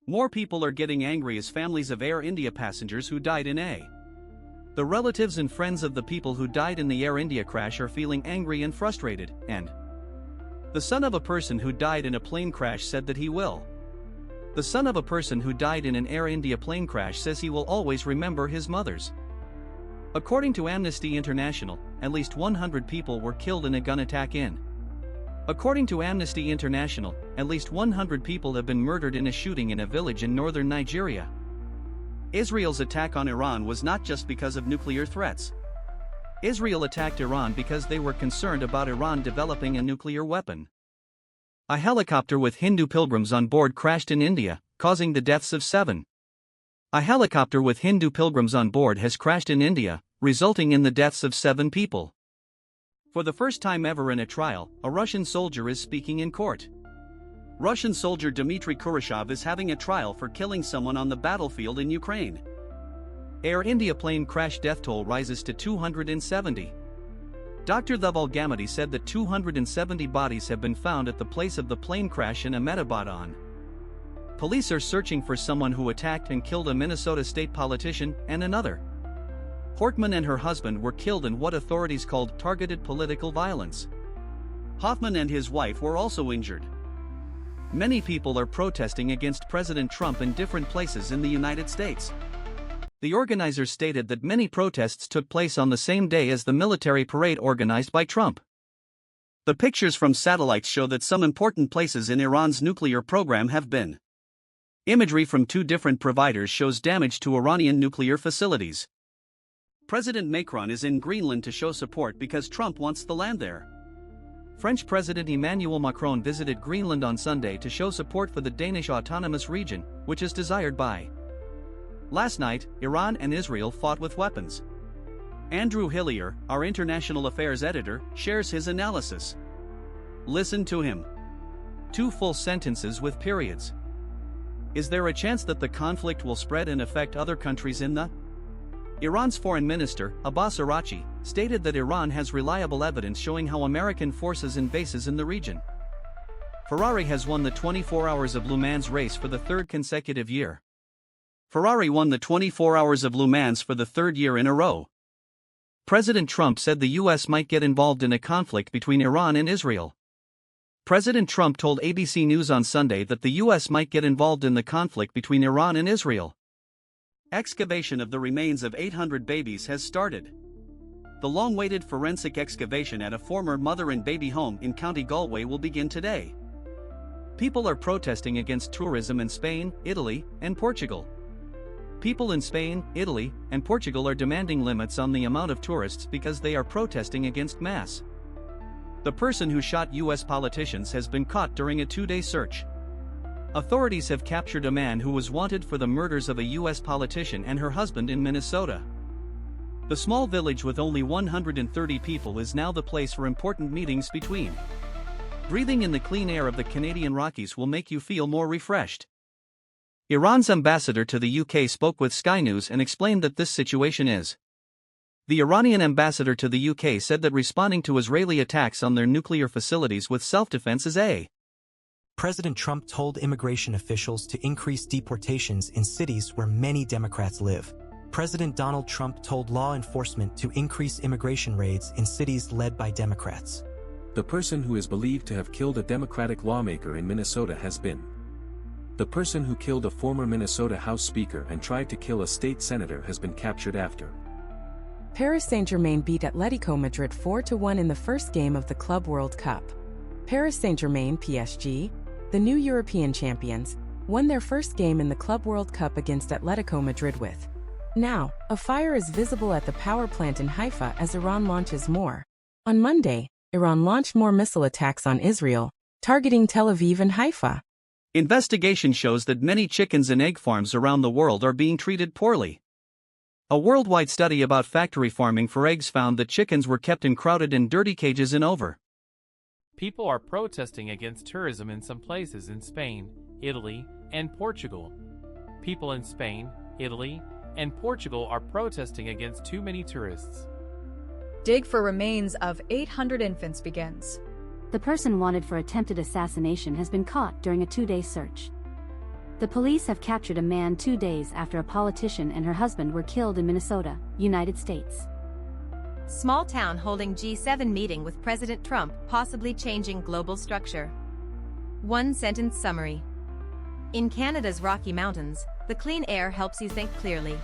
More people are getting angry as families of Air India passengers who died in A. The relatives and friends of the people who died in the Air India crash are feeling angry and frustrated, and the son of a person who died in a plane crash said that he will. The son of a person who died in an Air India plane crash says he will always remember his mother's. According to Amnesty International, at least 100 people were killed in a gun attack in. According to Amnesty International, at least 100 people have been murdered in a shooting in a village in northern Nigeria. Israel's attack on Iran was not just because of nuclear threats. Israel attacked Iran because they were concerned about Iran developing a nuclear weapon. A helicopter with Hindu pilgrims on board crashed in India, causing the deaths of 7. A helicopter with Hindu pilgrims on board has crashed in India, resulting in the deaths of 7 people. For the first time ever in a trial, a Russian soldier is speaking in court. Russian soldier Dmitry Kurashov is having a trial for killing someone on the battlefield in Ukraine. Air India plane crash death toll rises to 270. Dr. Dhaval Gamady said that 270 bodies have been found at the place of the plane crash in Ahmedabad. Police are searching for someone who attacked and killed a Minnesota state politician and another. Hortman and her husband were killed in what authorities called targeted political violence. Hoffman and his wife were also injured. Many people are protesting against President Trump in different places in the United States. The organizers stated that many protests took place on the same day as the military parade organized by Trump. The pictures from satellites show that some important places in Iran's nuclear program have been. Imagery from 2 different providers shows damage to Iranian nuclear facilities. President Macron is in Greenland to show support because Trump wants the land there. French President Emmanuel Macron visited Greenland on Sunday to show support for the Danish autonomous region, which is desired by. Last night, Iran and Israel fought with weapons. Andrew Hillier, our international affairs editor, shares his analysis. Listen to him. 2 full sentences with periods. Is there a chance that the conflict will spread and affect other countries in the? Iran's foreign minister, Abbas Araghchi, stated that Iran has reliable evidence showing how American forces and bases in the region. Ferrari has won the 24 Hours of Le Mans race for the 3rd consecutive year. Ferrari won the 24 Hours of Le Mans for the 3rd year in a row. President Trump said the U.S. might get involved in a conflict between Iran and Israel. President Trump told ABC News on Sunday that the U.S. might get involved in the conflict between Iran and Israel. Excavation of the remains of 800 babies has started. The long-awaited forensic excavation at a former mother and baby home in County Galway will begin today. People are protesting against tourism in Spain, Italy, and Portugal. People in Spain, Italy, and Portugal are demanding limits on the amount of tourists because they are protesting against mass. The person who shot U.S. politicians has been caught during a 2-day search. Authorities have captured a man who was wanted for the murders of a U.S. politician and her husband in Minnesota. The small village with only 130 people is now the place for important meetings between. Breathing in the clean air of the Canadian Rockies will make you feel more refreshed. Iran's ambassador to the UK spoke with Sky News and explained that this situation is. The Iranian ambassador to the UK said that responding to Israeli attacks on their nuclear facilities with self-defense is a. President Trump told immigration officials to increase deportations in cities where many Democrats live. President Donald Trump told law enforcement to increase immigration raids in cities led by Democrats. The person who is believed to have killed a Democratic lawmaker in Minnesota has been. The person who killed a former Minnesota House Speaker and tried to kill a state senator has been captured after. Paris Saint-Germain beat Atletico Madrid 4-1 in the first game of the Club World Cup. Paris Saint-Germain PSG, the new European champions, won their first game in the Club World Cup against Atletico Madrid with. Now, a fire is visible at the power plant in Haifa as Iran launches more. On Monday, Iran launched more missile attacks on Israel, targeting Tel Aviv and Haifa. Investigation shows that many chickens and egg farms around the world are being treated poorly. A worldwide study about factory farming for eggs found that chickens were kept in crowded and dirty cages in over. People are protesting against tourism in some places in Spain, Italy, and Portugal. People in Spain, Italy, and Portugal are protesting against too many tourists. Dig for remains of 800 infants begins. The person wanted for attempted assassination has been caught during a 2-day search. The police have captured a man 2 days after a politician and her husband were killed in Minnesota, United States. Small town holding G7 meeting with President Trump possibly changing global structure. One-sentence summary. In Canada's Rocky Mountains, the clean air helps you think clearly.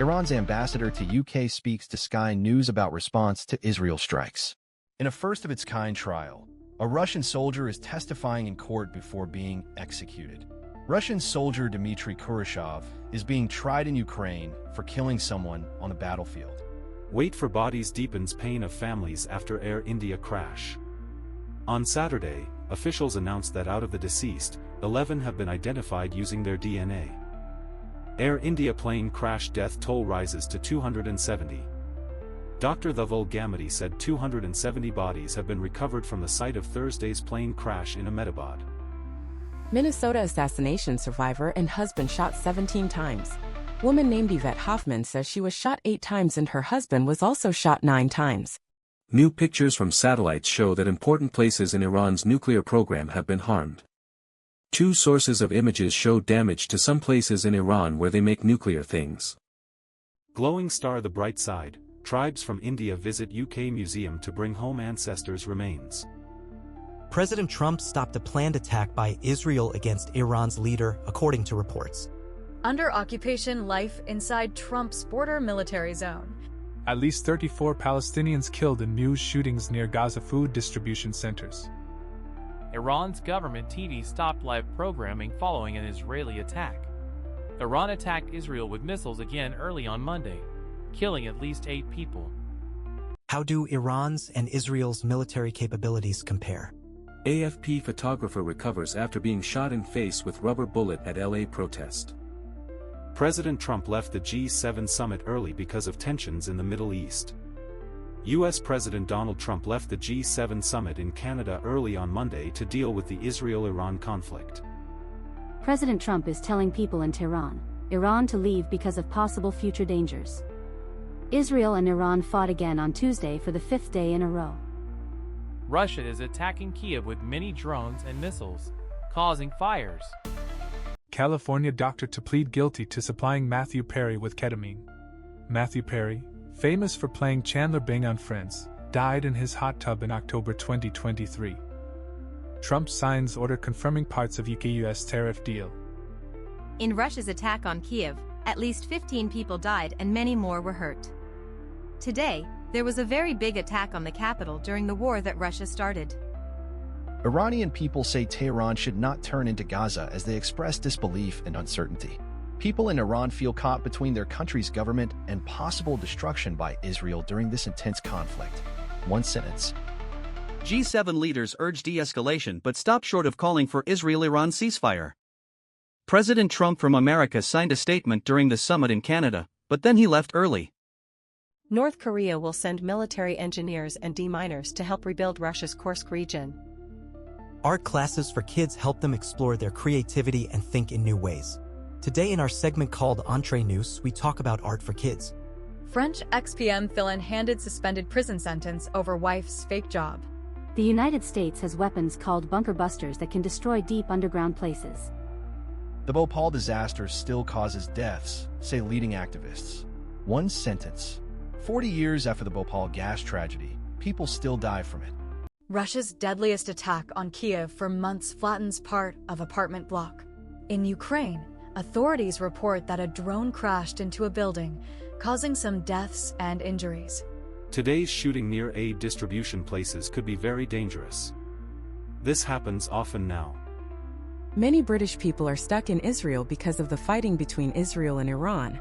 Iran's ambassador to UK speaks to Sky News about response to Israel strikes. In a first-of-its-kind trial, a Russian soldier is testifying in court before being executed. Russian soldier Dmitry Kurashov is being tried in Ukraine for killing someone on a battlefield. Wait for bodies deepens pain of families after Air India crash. On Saturday, officials announced that out of the deceased, 11 have been identified using their DNA. Air India plane crash death toll rises to 270. Dr. Thuvul Gamity said 270 bodies have been recovered from the site of Thursday's plane crash in Ahmedabad. Minnesota assassination survivor and husband shot 17 times. Woman named Yvette Hoffman says she was shot 8 times and her husband was also shot 9 times. New pictures from satellites show that important places in Iran's nuclear program have been harmed. 2 sources of images show damage to some places in Iran where they make nuclear things. Glowing star the bright side, tribes from India visit UK museum to bring home ancestors' remains. President Trump stopped a planned attack by Israel against Iran's leader, according to reports. Under occupation, life inside Trump's border military zone. At least 34 Palestinians killed in new shootings near Gaza food distribution centers. Iran's government TV stopped live programming following an Israeli attack. Iran attacked Israel with missiles again early on Monday, killing at least 8 people. How do Iran's and Israel's military capabilities compare? AFP photographer recovers after being shot in face with rubber bullet at LA protest. President Trump left the G7 summit early because of tensions in the Middle East. U.S. President Donald Trump left the G7 summit in Canada early on Monday to deal with the Israel-Iran conflict. President Trump is telling people in Tehran, Iran to leave because of possible future dangers. Israel and Iran fought again on Tuesday for the 5th day in a row. Russia is attacking Kyiv with many drones and missiles, causing fires. California doctor to plead guilty to supplying Matthew Perry with ketamine. Matthew Perry, famous for playing Chandler Bing on Friends, died in his hot tub in October 2023. Trump signs order confirming parts of UK-US tariff deal. In Russia's attack on Kyiv, at least 15 people died and many more were hurt. Today, there was a very big attack on the capital during the war that Russia started. Iranian people say Tehran should not turn into Gaza as they express disbelief and uncertainty. People in Iran feel caught between their country's government and possible destruction by Israel during this intense conflict. One sentence. G7 leaders urge de-escalation but stopped short of calling for Israel-Iran ceasefire. President Trump from America signed a statement during the summit in Canada, but then he left early. North Korea will send military engineers and deminers to help rebuild Russia's Kursk region. Art classes for kids help them explore their creativity and think in new ways. Today in our segment called Entre Nous, we talk about art for kids. French ex-PM villain handed suspended prison sentence over wife's fake job. The United States has weapons called bunker busters that can destroy deep underground places. The Bhopal disaster still causes deaths, say leading activists. One sentence. 40 years after the Bhopal gas tragedy, people still die from it. Russia's deadliest attack on Kyiv for months flattens part of apartment block. In Ukraine, authorities report that a drone crashed into a building, causing some deaths and injuries. Today's shooting near aid distribution places could be very dangerous. This happens often now. Many British people are stuck in Israel because of the fighting between Israel and Iran.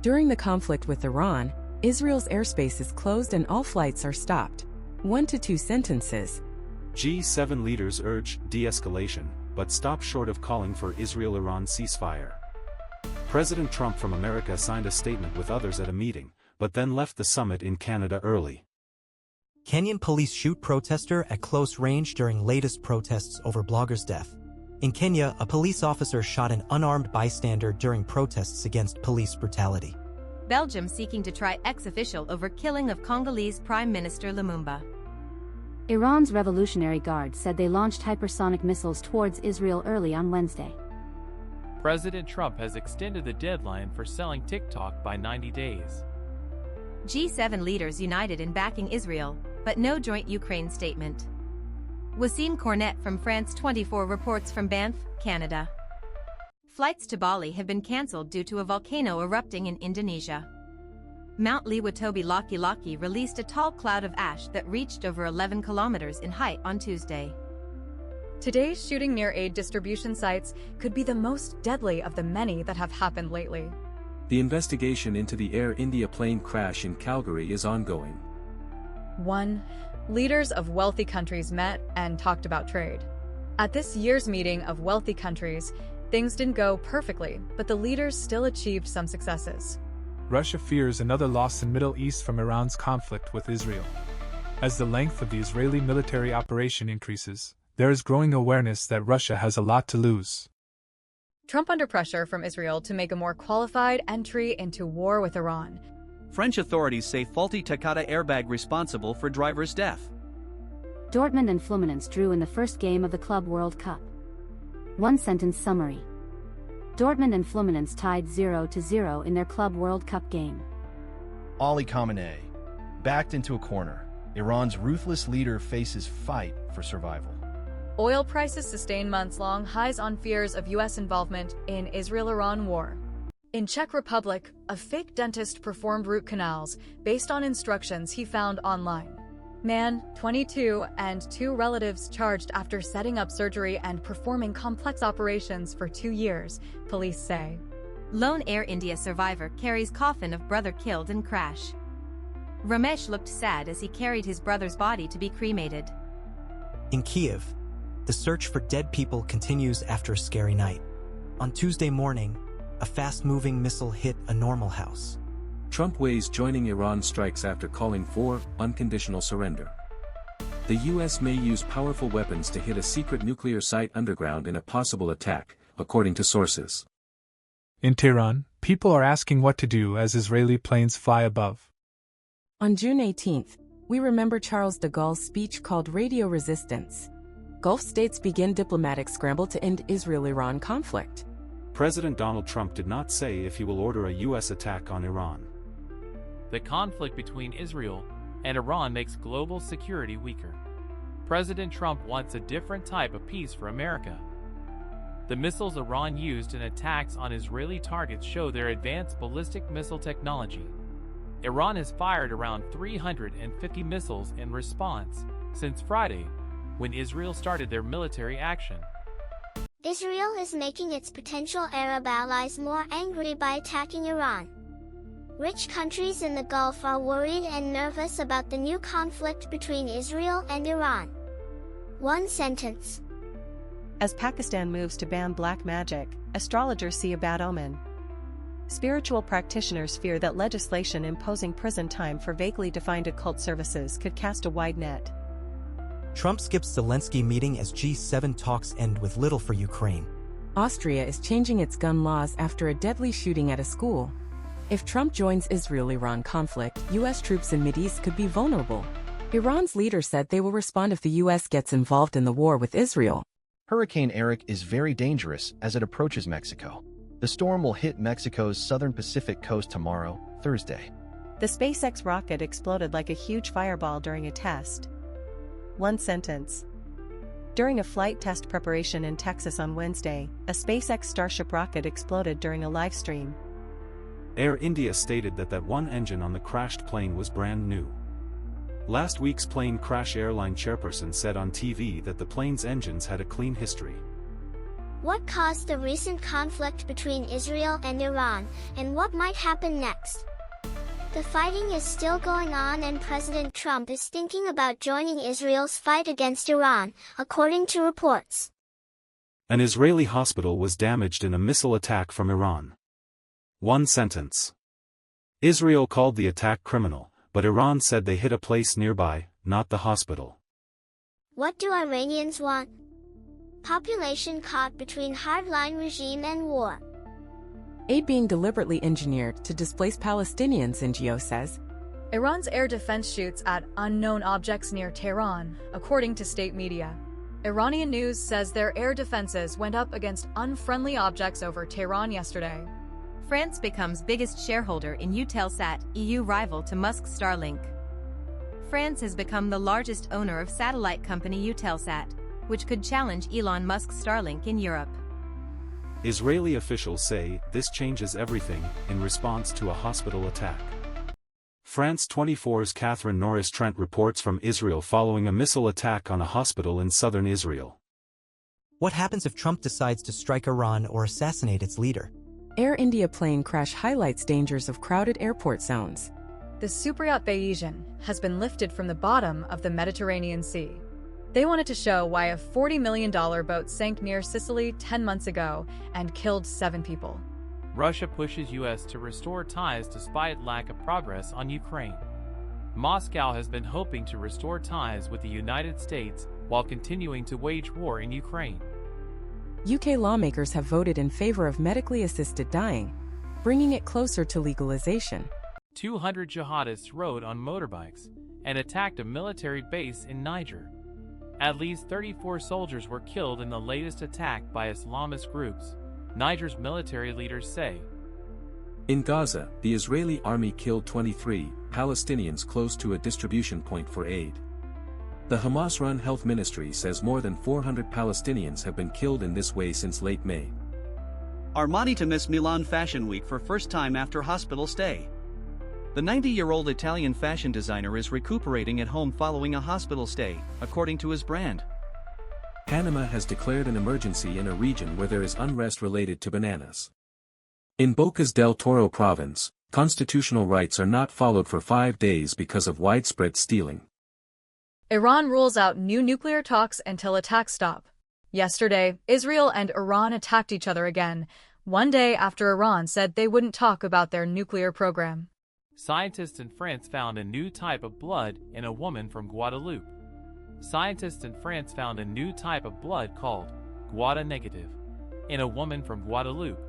During the conflict with Iran, Israel's airspace is closed and all flights are stopped. 1 to 2 sentences. G7 leaders urge de-escalation, but stop short of calling for Israel-Iran ceasefire. President Trump from America signed a statement with others at a meeting, but then left the summit in Canada early. Kenyan police shoot protester at close range during latest protests over blogger's death. In Kenya, a police officer shot an unarmed bystander during protests against police brutality. Belgium seeking to try ex-official over killing of Congolese Prime Minister Lumumba. Iran's Revolutionary Guard said they launched hypersonic missiles towards Israel early on Wednesday. President Trump has extended the deadline for selling TikTok by 90 days. G7 leaders united in backing Israel, but no joint Ukraine statement. Wasim Cornet from France 24 reports from Banff, Canada. Flights to Bali have been cancelled due to a volcano erupting in Indonesia. Mount Liwatobi Laki-Laki released a tall cloud of ash that reached over 11 kilometers in height on Tuesday. Today's shooting near aid distribution sites could be the most deadly of the many that have happened lately. The investigation into the Air India plane crash in Calgary is ongoing. 1. Leaders of wealthy countries met and talked about trade. At this year's meeting of wealthy countries, things didn't go perfectly, but the leaders still achieved some successes. Russia fears another loss in Middle East from Iran's conflict with Israel. As the length of the Israeli military operation increases, there is growing awareness that Russia has a lot to lose. Trump under pressure from Israel to make a more qualified entry into war with Iran. French authorities say faulty Takata airbag responsible for driver's death. Dortmund and Fluminense drew in the first game of the Club World Cup. One-sentence summary. Dortmund and Fluminense tied 0-0 in their Club World Cup game. Ali Khamenei, backed into a corner. Iran's ruthless leader faces fight for survival. Oil prices sustain months-long highs on fears of U.S. involvement in Israel-Iran war. In Czech Republic, a fake dentist performed root canals based on instructions he found online. Man, 22, and 2 relatives charged after setting up surgery and performing complex operations for 2 years, police say. Lone Air India survivor carries coffin of brother killed in crash. Ramesh looked sad as he carried his brother's body to be cremated. In Kiev, the search for dead people continues after a scary night. On Tuesday morning, a fast-moving missile hit a normal house. Trump weighs joining Iran strikes after calling for unconditional surrender. The U.S. may use powerful weapons to hit a secret nuclear site underground in a possible attack, according to sources. In Tehran, people are asking what to do as Israeli planes fly above. On June 18th, we remember Charles de Gaulle's speech called Radio Resistance. Gulf states begin diplomatic scramble to end Israel-Iran conflict. President Donald Trump did not say if he will order a U.S. attack on Iran. The conflict between Israel and Iran makes global security weaker. President Trump wants a different type of peace for America. The missiles Iran used in attacks on Israeli targets show their advanced ballistic missile technology. Iran has fired around 350 missiles in response since Friday, when Israel started their military action. Israel is making its potential Arab allies more angry by attacking Iran. Rich countries in the Gulf are worried and nervous about the new conflict between Israel and Iran. One sentence. As Pakistan moves to ban black magic, astrologers see a bad omen. Spiritual practitioners fear that legislation imposing prison time for vaguely defined occult services could cast a wide net. Trump skips Zelensky meeting as G7 talks end with little for Ukraine. Austria is changing its gun laws after a deadly shooting at a school. If Trump joins Israel-Iran conflict, U.S. troops in Mideast could be vulnerable. Iran's leader said they will respond if the U.S. gets involved in the war with Israel. Hurricane Eric is very dangerous as it approaches Mexico. The storm will hit Mexico's southern Pacific coast tomorrow, Thursday. The SpaceX rocket exploded like a huge fireball during a test. One sentence. During a flight test preparation in Texas on Wednesday, a SpaceX Starship rocket exploded during a live stream. Air India stated that one engine on the crashed plane was brand new. Last week's plane crash airline chairperson said on TV that the plane's engines had a clean history. What caused the recent conflict between Israel and Iran, and what might happen next? The fighting is still going on and President Trump is thinking about joining Israel's fight against Iran, according to reports. An Israeli hospital was damaged in a missile attack from Iran. One sentence. Israel called the attack criminal, but Iran said they hit a place nearby, not the hospital. What do Iranians want? Population caught between hardline regime and war. Aid being deliberately engineered to displace Palestinians, NGO says. Iran's air defense shoots at unknown objects near Tehran, according to state media. Iranian news says their air defenses went up against unfriendly objects over Tehran yesterday. France becomes biggest shareholder in Eutelsat, EU rival to Musk's Starlink. France has become the largest owner of satellite company Eutelsat, which could challenge Elon Musk's Starlink in Europe. Israeli officials say this changes everything in response to a hospital attack. France 24's Catherine Norris-Trent reports from Israel following a missile attack on a hospital in southern Israel. What happens if Trump decides to strike Iran or assassinate its leader? Air India plane crash highlights dangers of crowded airport zones. The Superyacht Bayesian has been lifted from the bottom of the Mediterranean Sea. They wanted to show why a $40 million boat sank near Sicily 10 months ago and killed 7 people. Russia pushes U.S. to restore ties despite lack of progress on Ukraine. Moscow has been hoping to restore ties with the United States while continuing to wage war in Ukraine. UK lawmakers have voted in favor of medically assisted dying, bringing it closer to legalization. 200 jihadists rode on motorbikes and attacked a military base in Niger. At least 34 soldiers were killed in the latest attack by Islamist groups, Niger's military leaders say. In Gaza, the Israeli army killed 23 Palestinians close to a distribution point for aid. The Hamas-run health ministry says more than 400 Palestinians have been killed in this way since late May. Armani to miss Milan Fashion Week for first time after hospital stay. The 90-year-old Italian fashion designer is recuperating at home following a hospital stay, according to his brand. Panama has declared an emergency in a region where there is unrest related to bananas. In Bocas del Toro province, constitutional rights are not followed for 5 days because of widespread stealing. Iran rules out new nuclear talks until attacks stop. Yesterday, Israel and Iran attacked each other again, one day after Iran said they wouldn't talk about their nuclear program. Scientists in France found a new type of blood in a woman from Guadeloupe. Scientists in France found a new type of blood called Guada negative in a woman from Guadeloupe.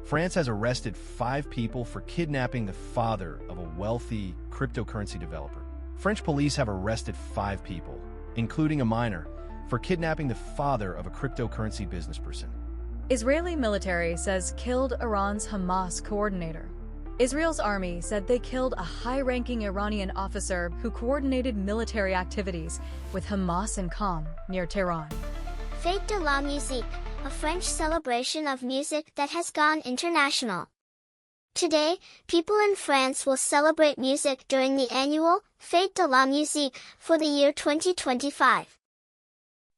France has arrested 5 people for kidnapping the father of a wealthy cryptocurrency developer. French police have arrested 5 people, including a minor, for kidnapping the father of a cryptocurrency businessperson. Israeli military says killed Iran's Hamas coordinator. Israel's army said they killed a high-ranking Iranian officer who coordinated military activities with Hamas in Qom, near Tehran. Fête de la musique, a French celebration of music that has gone international. Today, people in France will celebrate music during the annual Fête de la musique for the year 2025.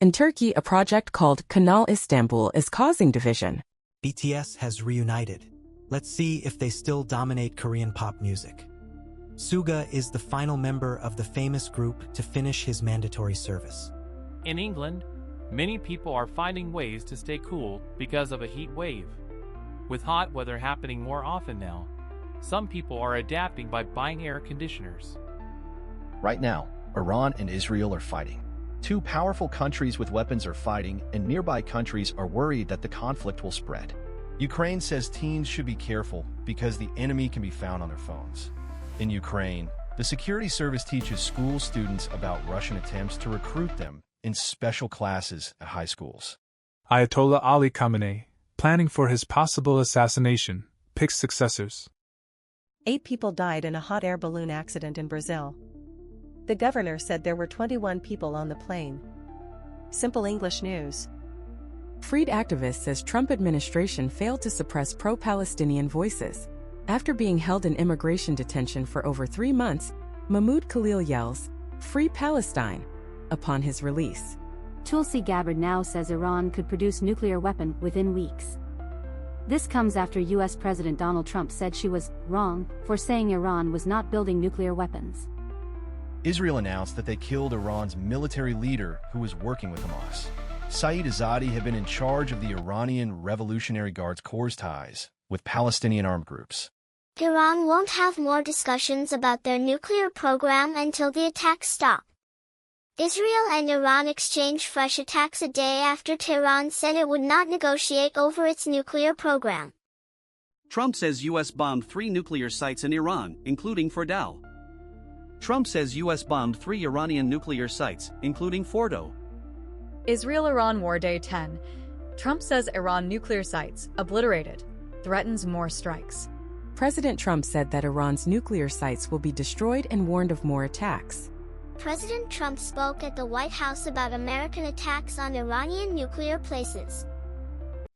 In Turkey, a project called Kanal Istanbul is causing division. BTS has reunited. Let's see if they still dominate Korean pop music. Suga is the final member of the famous group to finish his mandatory service. In England, many people are finding ways to stay cool because of a heat wave. With hot weather happening more often now, some people are adapting by buying air conditioners. Right now, Iran and Israel are fighting. 2 powerful countries with weapons are fighting, and nearby countries are worried that the conflict will spread. Ukraine says teens should be careful because the enemy can be found on their phones. In Ukraine, the security service teaches school students about Russian attempts to recruit them in special classes at high schools. Ayatollah Ali Khamenei, planning for his possible assassination, picks successors. 8 people died in a hot air balloon accident in Brazil. The governor said there were 21 people on the plane. Simple English News. Freed activist says Trump administration failed to suppress pro-Palestinian voices. After being held in immigration detention for over 3 months, Mahmoud Khalil yells, "Free Palestine," upon his release. Tulsi Gabbard now says Iran could produce nuclear weapon within weeks. This comes after U.S. President Donald Trump said she was wrong for saying Iran was not building nuclear weapons. Israel announced that they killed Iran's military leader who was working with Hamas. Saeed Azadi had been in charge of the Iranian Revolutionary Guards Corps' ties with Palestinian armed groups. Iran won't have more discussions about their nuclear program until the attacks stop. Israel and Iran exchanged fresh attacks a day after Tehran said it would not negotiate over its nuclear program. Trump says U.S. bombed 3 nuclear sites in Iran, including Fordow. Trump says U.S. bombed 3 Iranian nuclear sites, including Fordow. Israel-Iran War Day 10. Trump says Iran nuclear sites obliterated, threatens more strikes. President Trump said that Iran's nuclear sites will be destroyed and warned of more attacks. President Trump spoke at the White House about American attacks on Iranian nuclear places.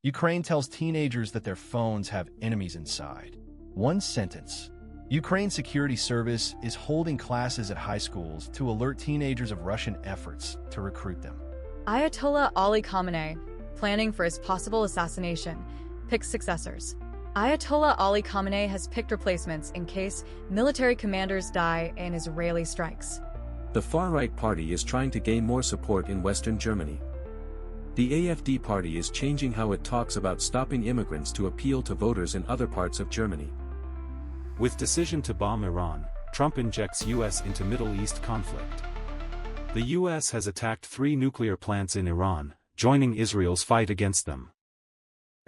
Ukraine tells teenagers that their phones have enemies inside. One sentence. Ukraine's security service is holding classes at high schools to alert teenagers of Russian efforts to recruit them. Ayatollah Ali Khamenei, planning for his possible assassination, picks successors. Ayatollah Ali Khamenei has picked replacements in case military commanders die in Israeli strikes. The far-right party is trying to gain more support in Western Germany. The AfD party is changing how it talks about stopping immigrants to appeal to voters in other parts of Germany. With decision to bomb Iran, Trump injects U.S. into Middle East conflict. The U.S. has attacked 3 nuclear plants in Iran, joining Israel's fight against them.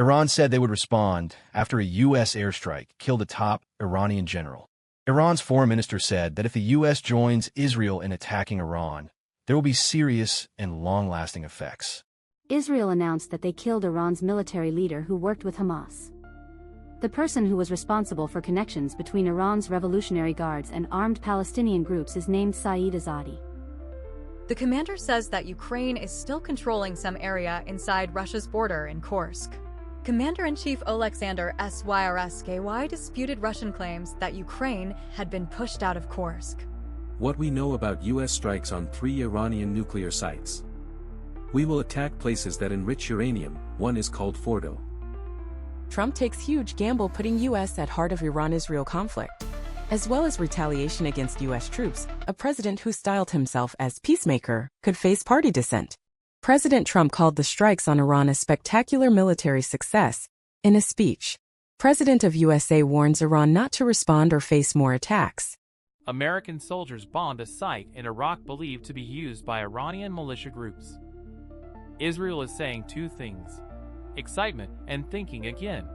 Iran said they would respond after a U.S. airstrike killed a top Iranian general. Iran's foreign minister said that if the U.S. joins Israel in attacking Iran, there will be serious and long-lasting effects. Israel announced that they killed Iran's military leader who worked with Hamas. The person who was responsible for connections between Iran's Revolutionary Guards and armed Palestinian groups is named Saeed Azadi. The commander says that Ukraine is still controlling some area inside Russia's border in Kursk. Commander-in-Chief Oleksandr Syrsky disputed Russian claims that Ukraine had been pushed out of Kursk. What we know about U.S. strikes on 3 Iranian nuclear sites. We will attack places that enrich uranium, one is called Fordo. Trump takes huge gamble putting U.S. at heart of Iran-Israel conflict, as well as retaliation against U.S. troops. A president who styled himself as peacemaker could face party dissent. President Trump called the strikes on Iran a spectacular military success. In a speech, President of USA warns Iran not to respond or face more attacks. American soldiers bombed a site in Iraq believed to be used by Iranian militia groups. Israel is saying 2 things: excitement and thinking again.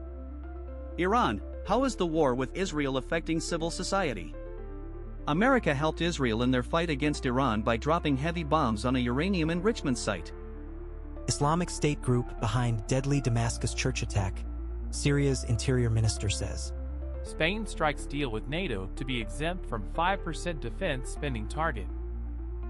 Iran, how is the war with Israel affecting civil society? America helped Israel in their fight against Iran by dropping heavy bombs on a uranium enrichment site. Islamic State group behind deadly Damascus church attack, Syria's interior minister says. Spain strikes deal with NATO to be exempt from 5% defense spending target.